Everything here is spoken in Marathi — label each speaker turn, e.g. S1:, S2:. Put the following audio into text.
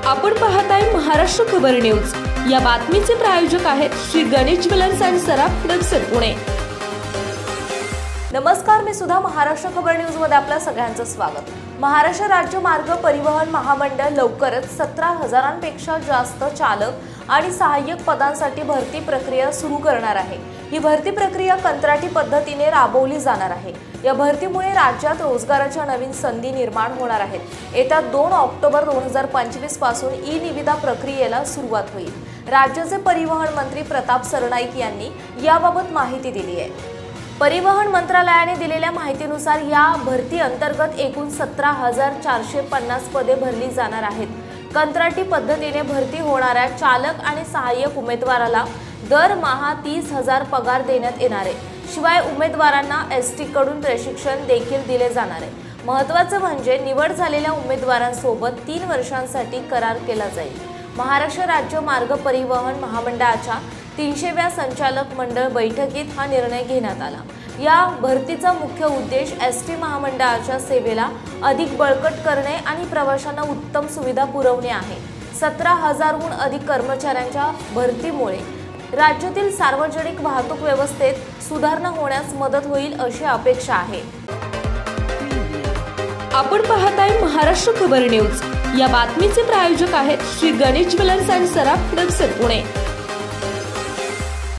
S1: आपण पाहताय महाराष्ट्र खबर न्यूज। या बातमीचे प्रायोजक आहेत श्री गणेश ज्वेलर्स अँड सराफ दक्षिण पुणे। नमस्कार, मी सुद्धा महाराष्ट्र खबर न्यूज मध्ये आपल्या सगळ्यांचं स्वागत। महाराष्ट्र राज्य मार्ग परिवहन महामंडळ लवकरच 17,000पेक्षा जास्त चालक आणि सहाय्यक पदांसाठी भरती प्रक्रिया सुरू करणार आहे। ही भरती प्रक्रिया कंत्राटी पद्धतीने राबवली जाणार आहे। या भरतीमुळे राज्यात रोजगाराच्या नवीन संधी निर्माण होणार आहेत। येत्या 2 ऑक्टोबर 2025 पासून ई निविदा प्रक्रियेला सुरुवात होईल। राज्याचे परिवहन मंत्री प्रताप सरनाईक यांनी याबाबत माहिती दिली आहे। परिवहन मंत्रालयाने दिलेल्या माहितीनुसार या भरती अंतर्गत एकूण 17,450 पदे भरली जाणार आहेत। कंत्राटी पद्धतीने भरती होणाऱ्या चालक आणि सहाय्यक उमेदवाराला दरमहा 30,000 पगार देण्यात येणार आहे। शिवाय उमेदवारांना एसटी कडून प्रशिक्षण देखील दिले जाणार आहे। महत्त्वाचं म्हणजे निवड झालेल्या उमेदवारांसोबत 3 वर्षांसाठी करार केला जाईल। महाराष्ट्र राज्य मार्ग परिवहन महामंडळाच्या 300व्या संचालक मंडळ बैठकीत हा निर्णय घेण्यात आला। या भरतीचा मुख्य उद्देश एसटी महामंडळाच्या सेवेला अधिक बळकट करणे आणि प्रवाशांना उत्तम सुविधा पुरवणे आहे। 17,000हून अधिक कर्मचाऱ्यांच्या भरतीमुळे राज्यातील सार्वजनिक वाहतूक व्यवस्थेत सुधारणा होण्यास मदत होईल अशी अपेक्षा आहे। आपण पाहताय महाराष्ट्र खबर न्यूज। या बातमीचे प्रायोजक आहेत श्री गणेश ज्वेलर्स अँड सराफ दक्षिण पुणे।